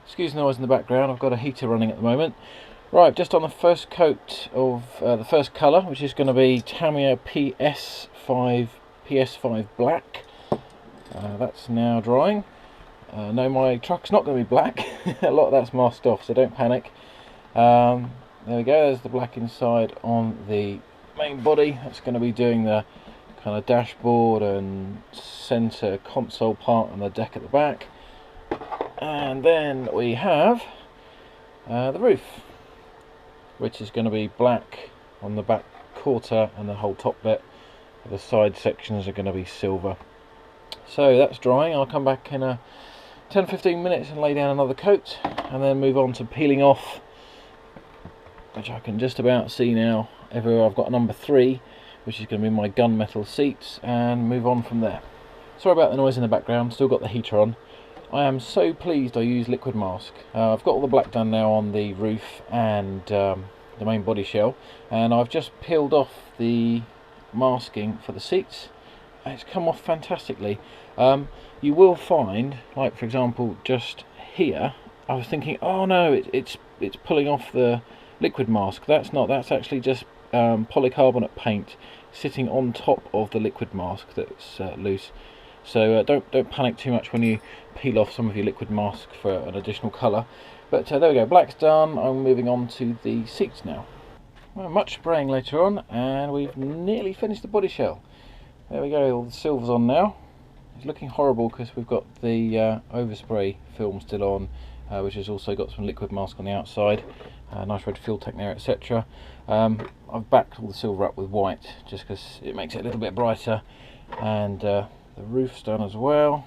Excuse the noise in the background, I've got a heater running at the moment. Right, just on the first coat of the first colour, which is going to be Tamiya PS5 Black. That's now drying. No, my truck's not going to be black. A lot of that's masked off, so don't panic. There we go, there's the black inside on the main body. That's going to be doing the kind of dashboard and centre console part and the deck at the back. And then we have the roof, which is going to be black on the back quarter and the whole top bit. The side sections are going to be silver. So that's drying. I'll come back in 10-15 minutes and lay down another coat and then move on to peeling off, which I can just about see now everywhere. I've got number 3, which is going to be my gunmetal seats, and move on from there. Sorry about the noise in the background, still got the heater on. I am so pleased I used liquid mask. I've got all the black done now on the roof and the main body shell, and I've just peeled off the masking for the seats. It's come off fantastically. You will find, like for example just here, I was thinking, oh no, it's pulling off the liquid mask. That's not, that's actually just polycarbonate paint sitting on top of the liquid mask that's loose. So don't panic too much when you peel off some of your liquid mask for an additional colour. But there we go, black's done. I'm moving on to the seats now. Well, much spraying later on, and we've nearly finished the body shell. There we go, all the silver's on now. It's looking horrible because we've got the overspray film still on, which has also got some liquid mask on the outside, nice red fuel tank there, etc. I've backed all the silver up with white just because it makes it a little bit brighter, and the roof's done as well.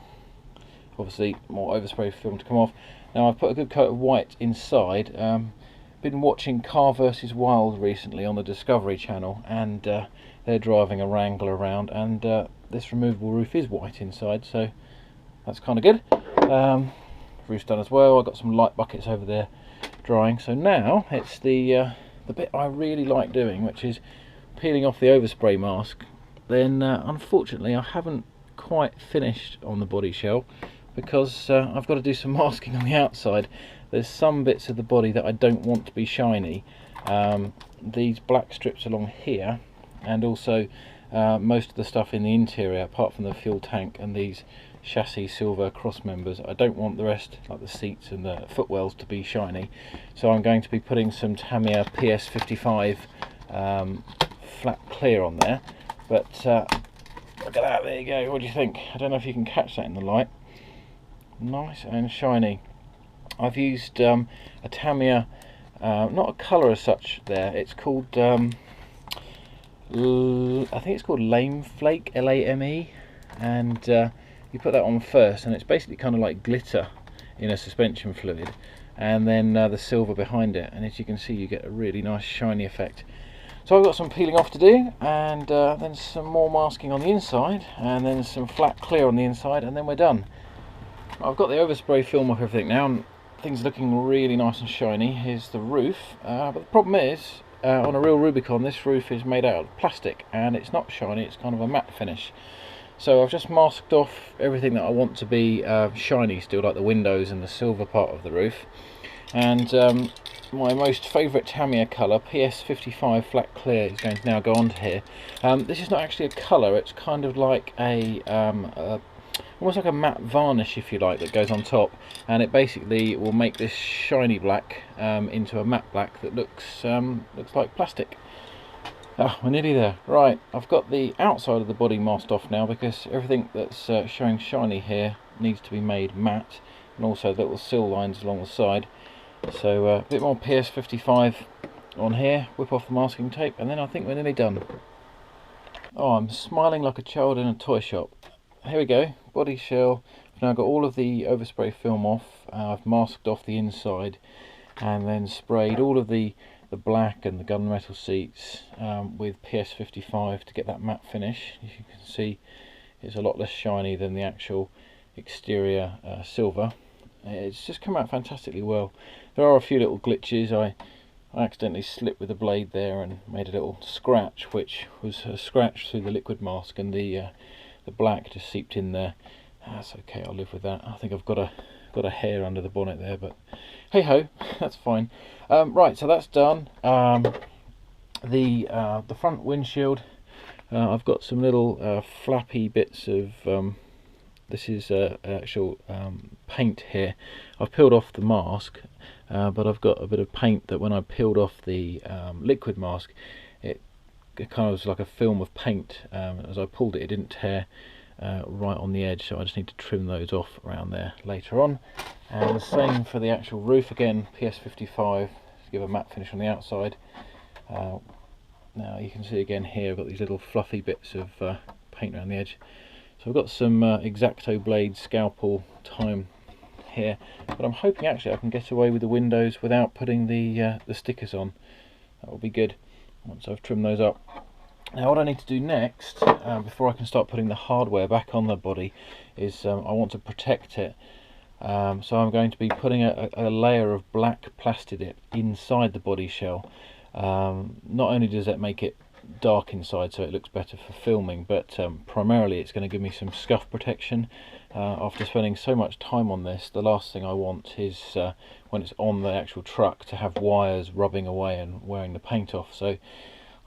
Obviously more overspray film to come off. Now I've put a good coat of white inside. Been watching Car vs Wild recently on the Discovery Channel, and they're driving a Wrangler around, and this removable roof is white inside, so that's kind of good. Roof's done as well. I've got some light buckets over there drying. So now it's the bit I really like doing, which is peeling off the overspray mask. Then unfortunately I haven't quite finished on the body shell because I've got to do some masking on the outside. There's some bits of the body that I don't want to be shiny. These black strips along here, and also most of the stuff in the interior apart from the fuel tank and these chassis silver cross members. I don't want the rest, like the seats and the footwells, to be shiny, so I'm going to be putting some Tamiya PS55 flat clear on there. But look at that, there you go. What do you think? I don't know if you can catch that in the light. Nice and shiny. I've used a Tamiya, not a colour as such there, it's called I think it's called Flake, L-A-M-E, and you put that on first, and it's basically kind of like glitter in a suspension fluid, and then the silver behind it, and as you can see you get a really nice shiny effect. So I've got some peeling off to do, and then some more masking on the inside, and then some flat clear on the inside, and then we're done. I've got the overspray film off everything now, and things are looking really nice and shiny. Here's the roof, but the problem is, on a real Rubicon, this roof is made out of plastic, and it's not shiny, it's kind of a matte finish. So I've just masked off everything that I want to be shiny still, like the windows and the silver part of the roof. And my most favourite Tamiya colour, PS55 flat clear, is going to now go onto here. This is not actually a colour, it's kind of like a almost like a matte varnish, if you like, that goes on top, and it basically will make this shiny black into a matte black that looks like plastic. We're nearly there. Right, I've got the outside of the body masked off now because everything that's showing shiny here needs to be made matte, and also the little sill lines along the side. So a bit more PS55 on here, whip off the masking tape, and then I think we're nearly done. Oh, I'm smiling like a child in a toy shop. Here we go, body shell. I've now got all of the overspray film off. I've masked off the inside and then sprayed all of the black and the gunmetal seats with PS55 to get that matte finish. As you can see, it's a lot less shiny than the actual exterior silver. It's just come out fantastically well. There are a few little glitches. I accidentally slipped with the blade there and made a little scratch, which was a scratch through the liquid mask, and the black just seeped in there. That's okay, I'll live with that. I think I've got a got a hair under the bonnet there, but hey ho, that's fine. Right, so that's done. The front windshield, I've got some little flappy bits of this is actual paint here. I've peeled off the mask, but I've got a bit of paint that when I peeled off the liquid mask, it kind of was like a film of paint. As I pulled it, it didn't tear right on the edge, so I just need to trim those off around there later on. And the same for the actual roof, again PS55 to give a matte finish on the outside. Now you can see again here I've got these little fluffy bits of paint around the edge. So I've got some X-Acto blade scalpel time here, but I'm hoping actually I can get away with the windows without putting the stickers on. That will be good once I've trimmed those up. Now what I need to do next, before I can start putting the hardware back on the body, is I want to protect it. So I'm going to be putting a layer of black Plastidip inside the body shell. Not only does that make it dark inside so it looks better for filming, but primarily it's going to give me some scuff protection. After spending so much time on this, the last thing I want is when it's on the actual truck to have wires rubbing away and wearing the paint off. So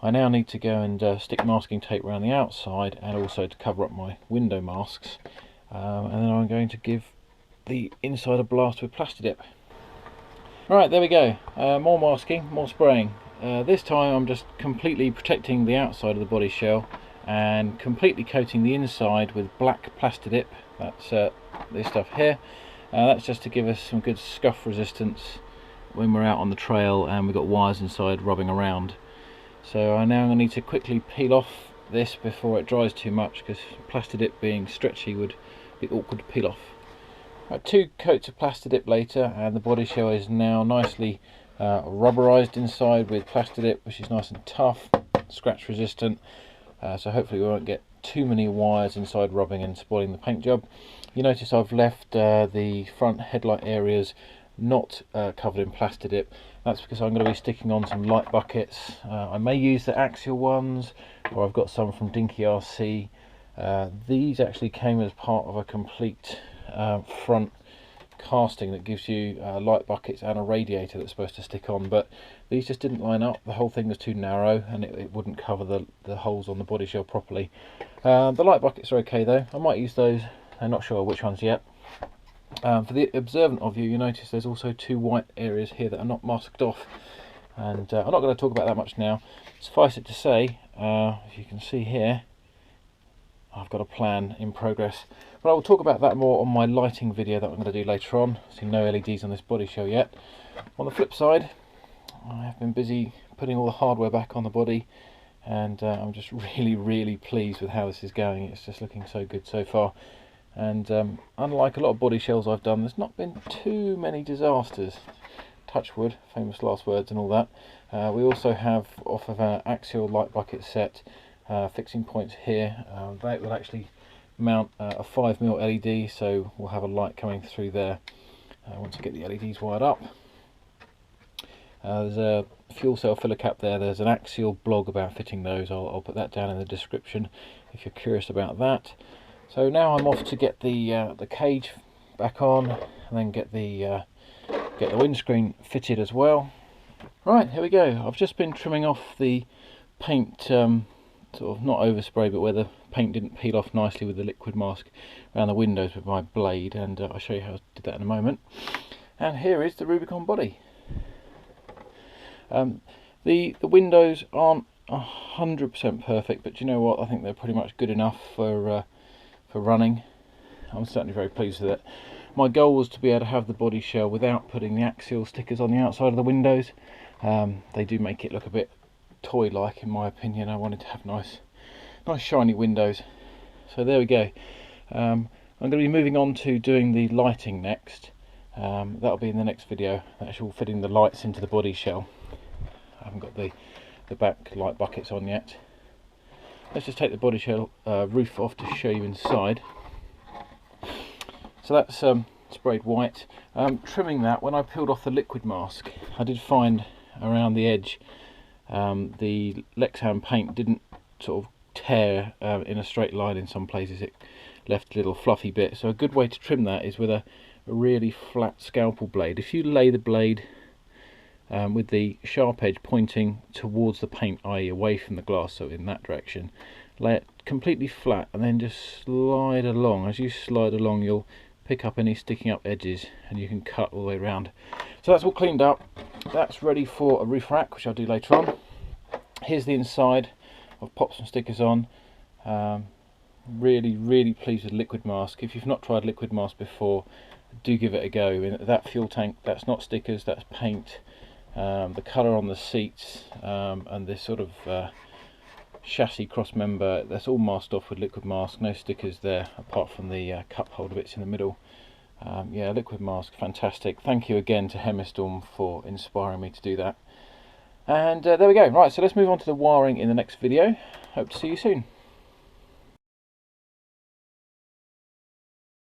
I now need to go and stick masking tape around the outside, and also to cover up my window masks, and then I'm going to give the inside a blast with Plastidip. Right, there we go. More masking, more spraying. This time I'm just completely protecting the outside of the body shell and completely coating the inside with black Plastidip. That's this stuff here. That's just to give us some good scuff resistance when we're out on the trail and we've got wires inside rubbing around. So I now need to quickly peel off this before it dries too much, because Plastidip being stretchy would be awkward to peel off. Right, 2 coats of Plastidip later, and the body shell is now nicely rubberized inside with Plastidip, which is nice and tough, scratch resistant, so hopefully we won't get too many wires inside rubbing and spoiling the paint job. You notice I've left the front headlight areas not covered in Plastidip. That's because I'm going to be sticking on some light buckets. I may use the axial ones, or I've got some from Dinky RC. These actually came as part of a complete front casting that gives you light buckets and a radiator that's supposed to stick on, but these just didn't line up. The whole thing was too narrow and it wouldn't cover the holes on the body shell properly. The light buckets are okay though. I might use those. I'm not sure which ones yet. For the observant of you, you notice there's also 2 white areas here that are not masked off, and I'm not going to talk about that much now. Suffice it to say, if you can see here, I've got a plan in progress, but I will talk about that more on my lighting video that I'm going to do later on. See, no LEDs on this body shell yet. On the flip side, I have been busy putting all the hardware back on the body, and I'm just really pleased with how this is going. It's just looking so good so far. And unlike a lot of body shells I've done, there's not been too many disasters. Touch wood, famous last words and all that. We also have, off of our axial light bucket set, fixing points here. That will actually mount a 5mm LED, so we'll have a light coming through there once I get the LEDs wired up. There's a fuel cell filler cap there. There's an axial blog about fitting those. I'll put that down in the description if you're curious about that. So now I'm off to get the cage back on, and then get the windscreen fitted as well. Right, here we go. I've just been trimming off the paint, sort of not overspray, but where the paint didn't peel off nicely with the liquid mask around the windows with my blade, and I'll show you how I did that in a moment. And here is the Rubicon body. The windows aren't 100% perfect, but you know what? I think they're pretty much good enough for running. I'm certainly very pleased with it. My goal was to be able to have the body shell without putting the axial stickers on the outside of the windows. They do make it look a bit toy-like in my opinion. I wanted to have nice shiny windows. So there we go. I'm going to be moving on to doing the lighting next. That'll be in the next video, actual fitting the lights into the body shell. I haven't got the back light buckets on yet. Let's just take the body shell roof off to show you inside. So that's sprayed white. Trimming that, when I peeled off the liquid mask, I did find around the edge the Lexan paint didn't sort of tear in a straight line in some places. It left a little fluffy bit. So a good way to trim that is with a a really flat scalpel blade. If you lay the blade with the sharp edge pointing towards the paint, i.e. away from the glass, so in that direction, lay it completely flat and then just slide along. As you slide along, you'll pick up any sticking up edges and you can cut all the way around. So that's all cleaned up. That's ready for a roof rack, which I'll do later on. Here's the inside. I've popped some stickers on. Really pleased with Liquid Mask. If you've not tried Liquid Mask before, do give it a go. In that fuel tank, that's not stickers, that's paint. The colour on the seats and this sort of chassis cross member, that's all masked off with Liquid Mask. No stickers there apart from the cup holder bits in the middle. Yeah, Liquid Mask, fantastic. Thank you again to Hemistorm for inspiring me to do that. And there we go. Right, so let's move on to the wiring in the next video. Hope to see you soon.